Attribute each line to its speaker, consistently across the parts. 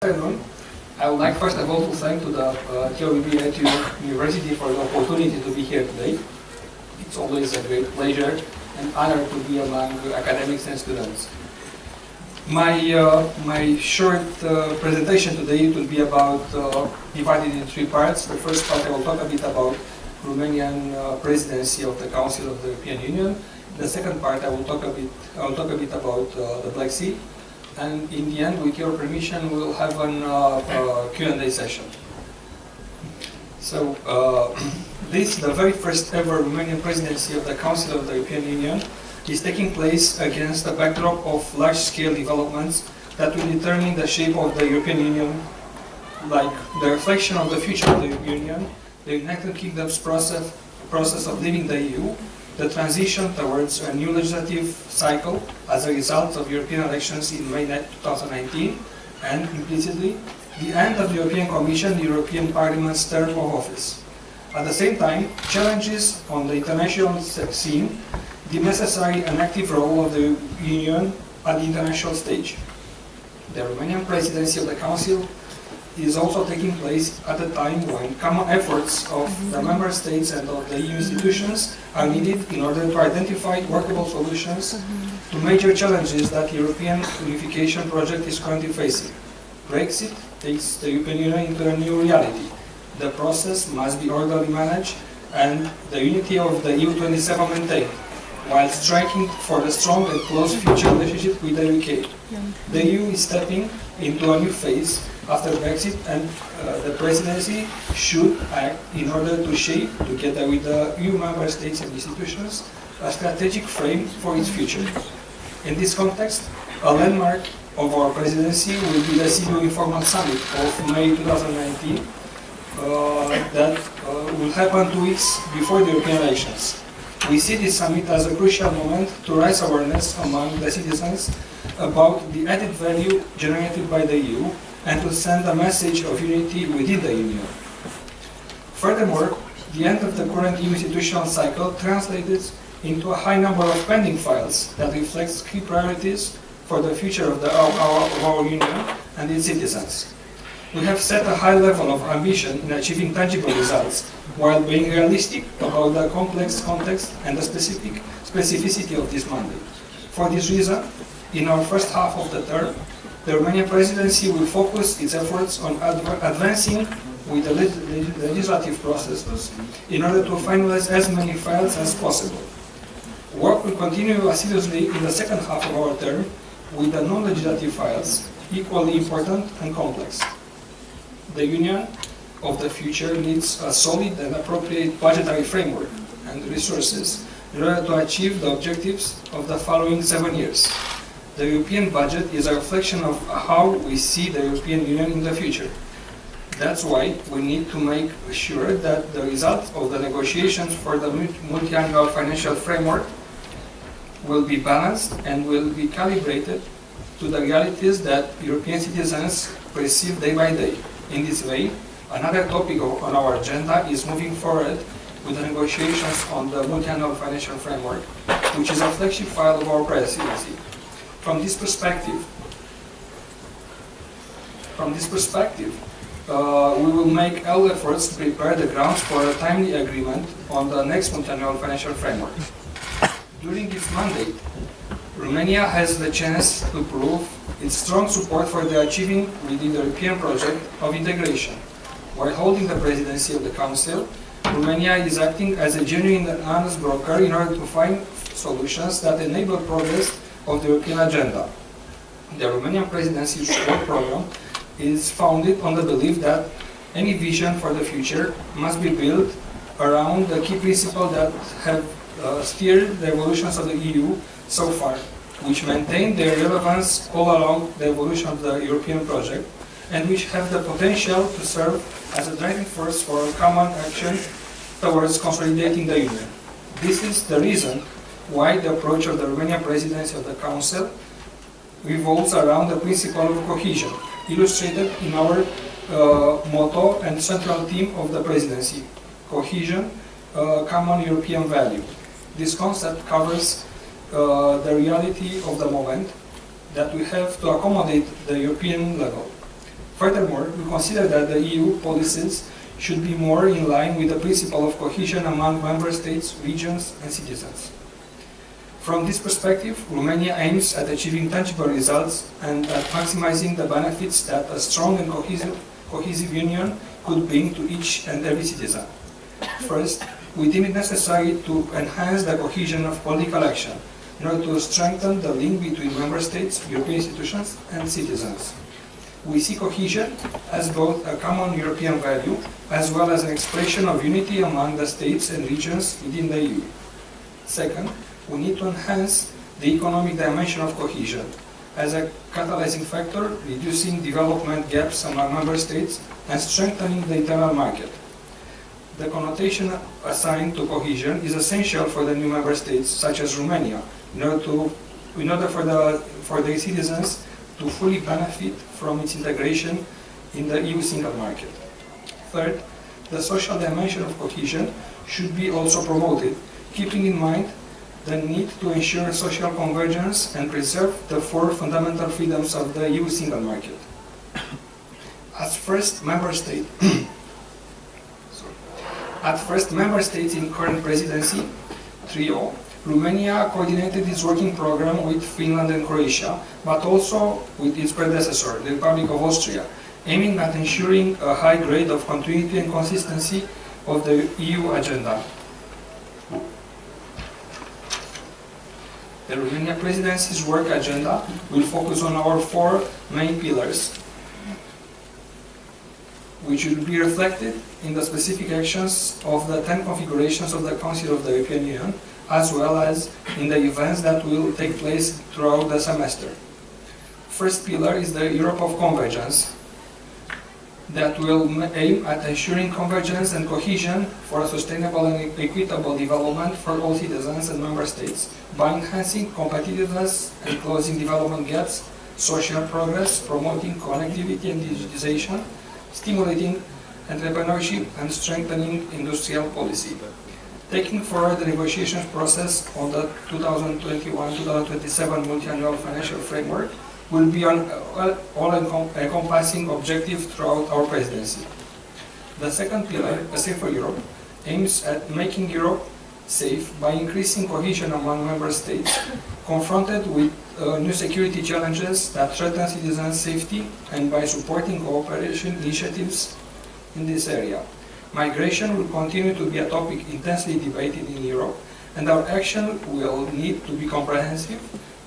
Speaker 1: afternoon. I would like first of all to thank to the TOBB ETÜ University for the opportunity to be here today. It's always a great pleasure and honor to be among academics and students. My short presentation today will be about divided in three parts. The first part I will talk a bit about Romanian presidency of the Council of the European Union. The second part I will talk a bit about the Black Sea. And in the end, with your permission, we'll have a Q&A session. So, this, the very first ever Romanian presidency of the Council of the European Union, is taking place against the backdrop of large-scale developments that will determine the shape of the European Union, like the reflection of the future of the Union, the United Kingdom's process of leaving the EU, the transition towards a new legislative cycle as a result of European elections in May 2019, and implicitly, the end of the European Commission, the European Parliament's term of office. At the same time, challenges on the international scene deem necessary an active role of the Union at the international stage. The Romanian presidency of the Council is also taking place at a time when common efforts of the Member States and of the EU institutions are needed in order to identify workable solutions to major challenges that the European unification project is currently facing. Brexit takes the European Union into a new reality. The process must be orderly managed and the unity of the EU27 maintained, while striking for a strong and close future relationship with the UK. The EU is stepping into a new phase after Brexit, and the presidency should act in order to shape, together with the EU member states and institutions, a strategic frame for its future. In this context, a landmark of our presidency will be the Sibiu Informal Summit of May 2019 that will happen 2 weeks before the European elections. We see this summit as a crucial moment to raise awareness among the citizens about the added value generated by the EU and to send a message of unity within the Union. Furthermore, the end of the current EU institutional cycle translated into a high number of pending files that reflects key priorities for the future of our Union and its citizens. We have set a high level of ambition in achieving tangible results, while being realistic about the complex context and the specificity of this mandate. For this reason, in our first half of the term, the Romanian presidency will focus its efforts on advancing with the legislative processes in order to finalize as many files as possible. Work will continue assiduously in the second half of our term with the non-legislative files, equally important and complex. The Union of the future needs a solid and appropriate budgetary framework and resources in order to achieve the objectives of the following 7 years. The European budget is a reflection of how we see the European Union in the future. That's why we need to make sure that the result of the negotiations for the multi-annual financial framework will be balanced and will be calibrated to the realities that European citizens perceive day by day. In this way, another topic on our agenda is moving forward with the negotiations on the multi-annual financial framework, which is a flagship file of our presidency. From this perspective, we will make all efforts to prepare the grounds for a timely agreement on the next multi-annual financial framework. During this mandate, Romania has the chance to prove its strong support for the achieving within the European project of integration. While holding the presidency of the Council, Romania is acting as a genuine and honest broker in order to find solutions that enable progress of the European agenda. The Romanian presidency's work program is founded on the belief that any vision for the future must be built around the key principles that have steered the evolutions of the EU so far, which maintain their relevance all along the evolution of the European project, and which have the potential to serve as a driving force for common action towards consolidating the Union. This is the reason why the approach of the Romanian presidency of the Council revolves around the principle of cohesion, illustrated in our motto and central theme of the presidency: cohesion, common European value. This concept covers the reality of the moment that we have to accommodate the European level. Furthermore, we consider that the EU policies should be more in line with the principle of cohesion among member states, regions, and citizens. From this perspective, Romania aims at achieving tangible results and at maximizing the benefits that a strong and cohesive union could bring to each and every citizen. First, we deem it necessary to enhance the cohesion of political action in order to strengthen the link between member states, European institutions, and citizens. We see cohesion as both a common European value as well as an expression of unity among the states and regions within the EU. Second, we need to enhance the economic dimension of cohesion as a catalyzing factor, reducing development gaps among member states and strengthening the internal market. The connotation assigned to cohesion is essential for the new member states, such as Romania, in order for the citizens to fully benefit from its integration in the EU single market. Third, the social dimension of cohesion should be also promoted, keeping in mind the need to ensure social convergence and preserve the four fundamental freedoms of the EU single market. As first member state in current presidency, trio, Romania coordinated its working program with Finland and Croatia, but also with its predecessor, the Republic of Austria, aiming at ensuring a high grade of continuity and consistency of the EU agenda. The Romania presidency's work agenda will focus on our four main pillars, which will be reflected in the specific actions of the 10 configurations of the Council of the European Union, as well as in the events that will take place throughout the semester. First pillar is the Europe of Convergence, that will aim at ensuring convergence and cohesion for a sustainable and equitable development for all citizens and member states by enhancing competitiveness and closing development gaps, social progress, promoting connectivity and digitization, stimulating entrepreneurship and strengthening industrial policy. Taking forward the negotiations process on the 2021-2027 multi-annual financial framework will be an all-encompassing objective throughout our presidency. The second pillar, A Safer Europe, aims at making Europe safe by increasing cohesion among member states confronted with new security challenges that threaten citizens' safety and by supporting cooperation initiatives in this area. Migration will continue to be a topic intensely debated in Europe, and our action will need to be comprehensive,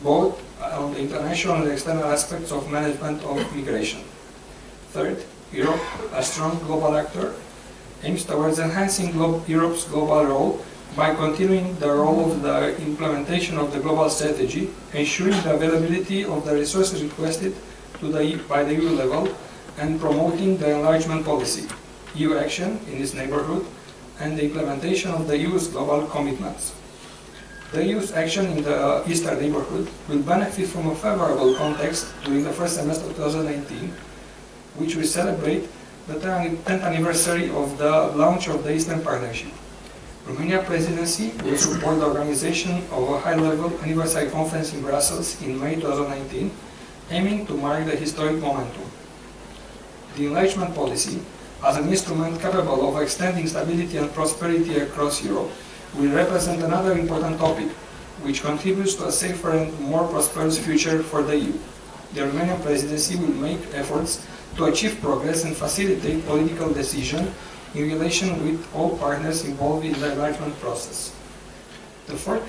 Speaker 1: both on the international and external aspects of management of migration. Third, Europe, a strong global actor, aims towards enhancing Europe's global role by continuing the role of the implementation of the global strategy, ensuring the availability of the resources requested by the EU level, and promoting the enlargement policy, EU action in its neighborhood, and the implementation of the EU's global commitments. The EU's action in the Eastern neighborhood will benefit from a favorable context during the first semester of 2019, which will celebrate the 10th anniversary of the launch of the Eastern Partnership. Romania presidency will support the organization of a high-level anniversary conference in Brussels in May 2019, aiming to mark the historic momentum. The enlargement policy, as an instrument capable of extending stability and prosperity across Europe, will represent another important topic, which contributes to a safer and more prosperous future for the EU. The Romanian presidency will make efforts to achieve progress and facilitate political decision in relation with all partners involved in the enlargement process. The fourth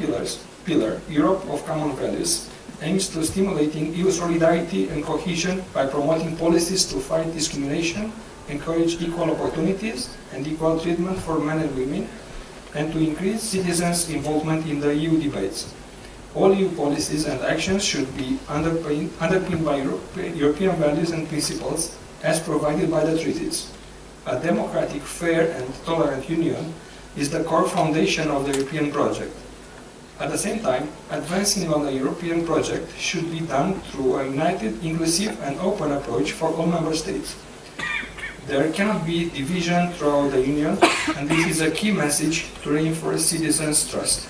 Speaker 1: pillar, Europe of Common Values, aims to stimulating EU solidarity and cohesion by promoting policies to fight discrimination, encourage equal opportunities and equal treatment for men and women, and to increase citizens' involvement in the EU debates. All EU policies and actions should be underpinned by European values and principles as provided by the treaties. A democratic, fair and tolerant union is the core foundation of the European project. At the same time, advancing on the European project should be done through a united, inclusive and open approach for all member states. There cannot be division throughout the Union, and this is a key message to reinforce citizens' trust.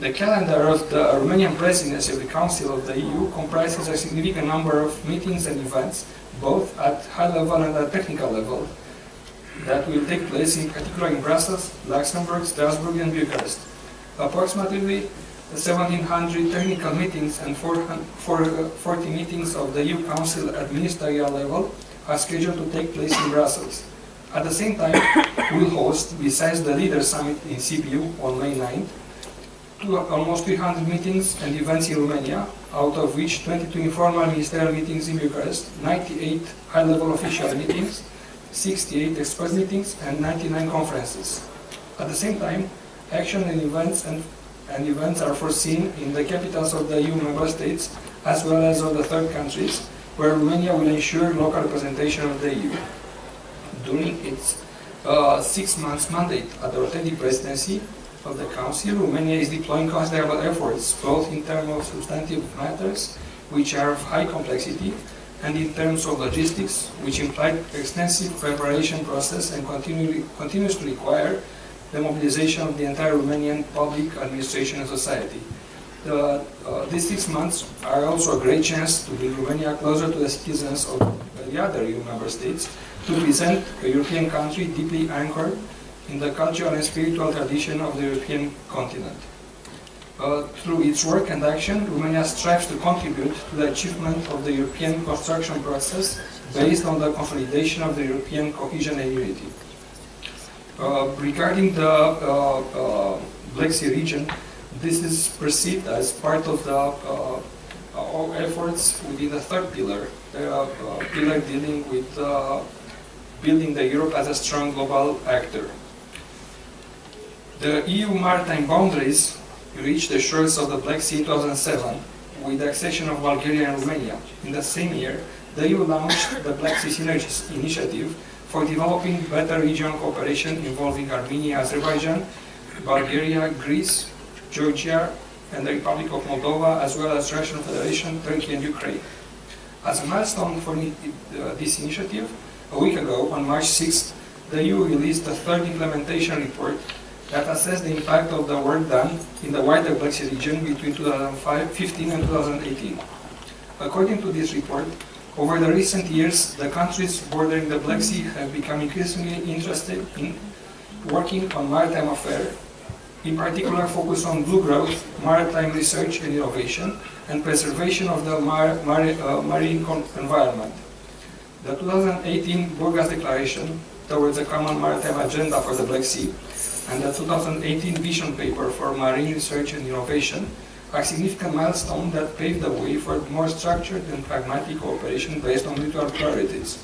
Speaker 1: The calendar of the Romanian presidency of the Council of the EU comprises a significant number of meetings and events, both at high level and at technical level, that will take place in particular in Brussels, Luxembourg, Strasbourg and Bucharest. Approximately 1,700 technical meetings and 40 meetings of the EU Council at ministerial level are scheduled to take place in Brussels. At the same time, we will host, besides the Leaders Summit in Sibiu on May 9th, almost 300 meetings and events in Romania, out of which 22 informal ministerial meetings in Bucharest, 98 high-level official meetings, 68 expert meetings, and 99 conferences. At the same time, action and events are foreseen in the capitals of the EU member states, as well as of the third countries, where Romania will ensure local representation of the EU. During its 6 months mandate at the rotating presidency of the Council, Romania is deploying considerable efforts, both in terms of substantive matters, which are of high complexity, and in terms of logistics, which imply extensive preparation process and continuously require the mobilization of the entire Romanian public administration and society. These 6 months are also a great chance to bring Romania closer to the citizens of the other EU member states, to present a European country deeply anchored in the cultural and spiritual tradition of the European continent. Through its work and action, Romania strives to contribute to the achievement of the European construction process based on the consolidation of the European cohesion and unity. Regarding the Black Sea region, this is perceived as part of our efforts within the third pillar, the pillar dealing with building the Europe as a strong global actor. The EU maritime boundaries reached the shores of the Black Sea in 2007 with the accession of Bulgaria and Romania. In the same year, the EU launched the Black Sea Synergies initiative for developing better regional cooperation involving Armenia, Azerbaijan, Bulgaria, Greece, Georgia, and the Republic of Moldova, as well as Russian Federation, Turkey, and Ukraine. As a milestone for this initiative, a week ago, on March 6th, the EU released a third implementation report that assessed the impact of the work done in the wider Black Sea region between 2015 and 2018. According to this report, over the recent years, the countries bordering the Black Sea have become increasingly interested in working on maritime affairs, in particular focus on blue growth, maritime research and innovation, and preservation of the marine environment. The 2018 Burgas Declaration towards a common maritime agenda for the Black Sea and the 2018 Vision Paper for Marine Research and Innovation are significant milestones that pave the way for more structured and pragmatic cooperation based on mutual priorities.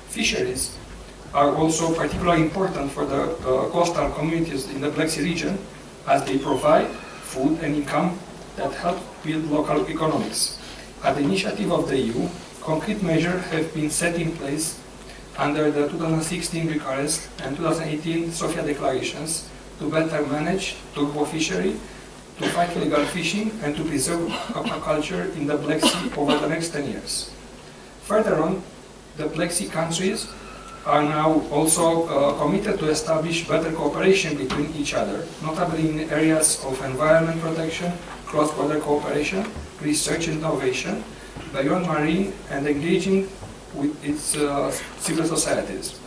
Speaker 1: Fisheries are also particularly important for the coastal communities in the Black Sea region, as they provide food and income that help build local economics. At the initiative of the EU, concrete measures have been set in place under the 2016 Bucharest and 2018 Sofia declarations to better manage tugboat fishery, to fight illegal fishing, and to preserve aquaculture in the Black Sea over the next 10 years. Further on, the Black Sea countries are now also committed to establish better cooperation between each other, notably in areas of environment protection, cross-border cooperation, research and innovation, beyond marine, and engaging with its civil societies.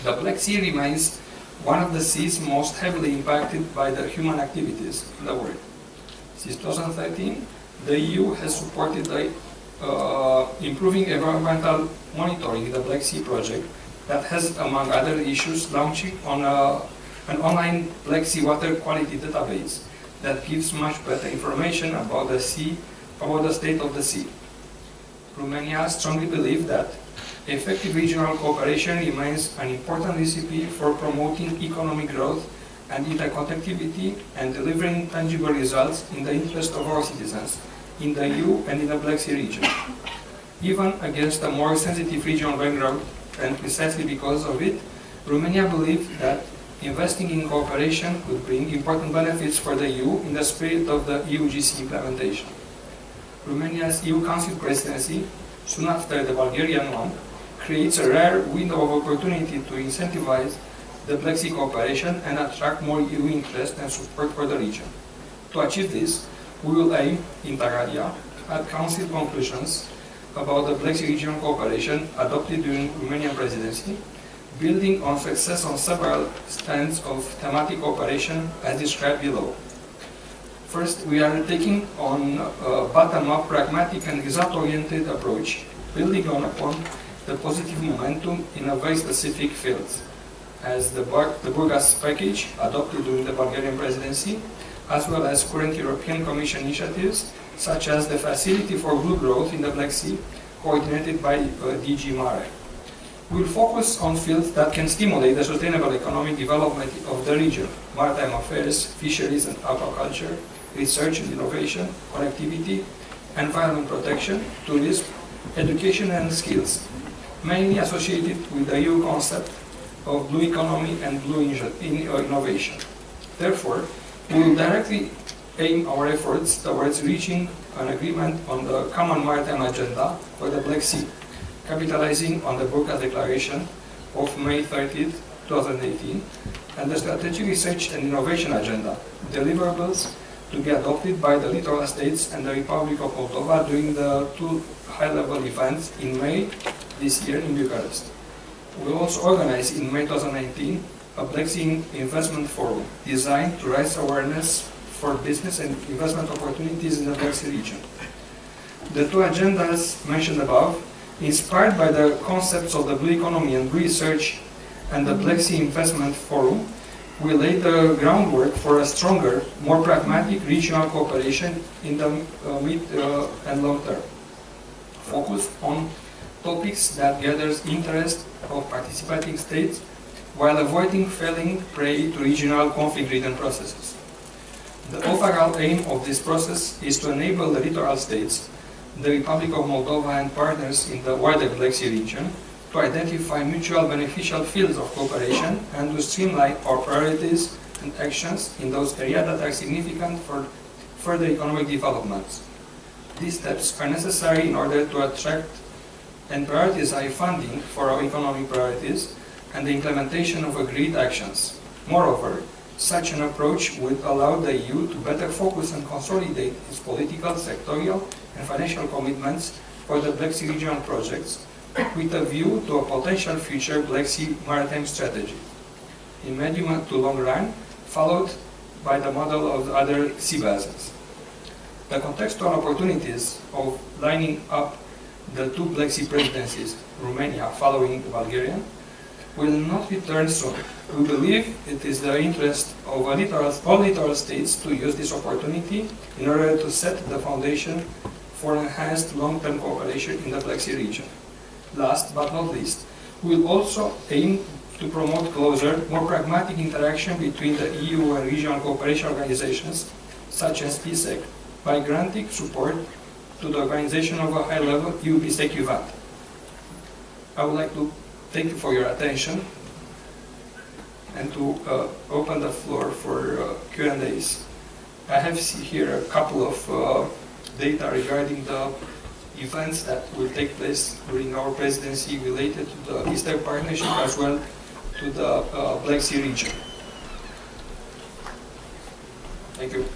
Speaker 1: The Black Sea remains one of the seas most heavily impacted by the human activities in the world. Since 2013, the EU has supported the improving environmental monitoring in the Black Sea project that has, among other issues, launching on an online Black Sea water quality database that gives much better information about the sea, about the state of the sea. Romania strongly believes that effective regional cooperation remains an important recipe for promoting economic growth and interconnectivity and delivering tangible results in the interest of our citizens in the EU and in the Black Sea region. Even against a more sensitive regional background, and precisely because of it, Romania believes that investing in cooperation could bring important benefits for the EU in the spirit of the EU-GC implementation. Romania's EU Council presidency, soon after the Bulgarian one, creates a rare window of opportunity to incentivize the Black Sea cooperation and attract more EU interest and support for the region. To achieve this, we will aim, inter alia, at Council conclusions about the Black Sea Regional Cooperation adopted during Romanian Presidency, building on success on several strands of thematic cooperation as described below. First, we are taking on a bottom-up, pragmatic and result-oriented approach, building upon the positive momentum in a very specific fields, as the Burgas package adopted during the Bulgarian presidency, as well as current European Commission initiatives, such as the Facility for Blue Growth in the Black Sea, coordinated by DG Mare. We will focus on fields that can stimulate the sustainable economic development of the region: maritime affairs, fisheries and aquaculture, research and innovation, connectivity, environment protection, tourism, education and skills, mainly associated with the EU concept of blue economy and blue innovation. Therefore, we will directly aim our efforts towards reaching an agreement on the Common Maritime Agenda for the Black Sea, capitalizing on the Burgas Declaration of May 30, 2018, and the Strategic Research and Innovation Agenda, deliverables to be adopted by the littoral states and the Republic of Moldova during the two high-level events in May this year in Bucharest. We will also organize in May 2019 a Black Sea Investment Forum designed to raise awareness for business and investment opportunities in the Black Sea region. The two agendas mentioned above, inspired by the concepts of the blue economy and blue research and the Black Sea Investment Forum, will lay the groundwork for a stronger, more pragmatic regional cooperation in the mid and long term, focused on topics that gathers interest of participating states while avoiding falling prey to regional conflict-ridden processes. The overall aim of this process is to enable the littoral states, the Republic of Moldova and partners in the wider Black Sea region to identify mutual beneficial fields of cooperation and to streamline our priorities and actions in those areas that are significant for further economic developments. These steps are necessary in order to attract and prioritize funding for our economic priorities and the implementation of agreed actions. Moreover, such an approach would allow the EU to better focus and consolidate its political, sectorial and financial commitments for the Black Sea regional projects with a view to a potential future Black Sea maritime strategy, in medium to long run, followed by the model of the other sea basins. The contextual opportunities of lining up the two Black Sea presidencies, Romania following the Bulgarian, will not return soon. We believe it is the interest of all littoral states to use this opportunity in order to set the foundation for enhanced long-term cooperation in the Black Sea region. Last but not least, we will also aim to promote closer, more pragmatic interaction between the EU and regional cooperation organizations, such as PSEC, by granting support to the organization of a high-level EU PSEC event. I would like to thank you for your attention and to open the floor for Q&As. I have here a couple of data regarding the events that will take place during our presidency related to the Eastern Partnership as well to the Black Sea region. Thank you.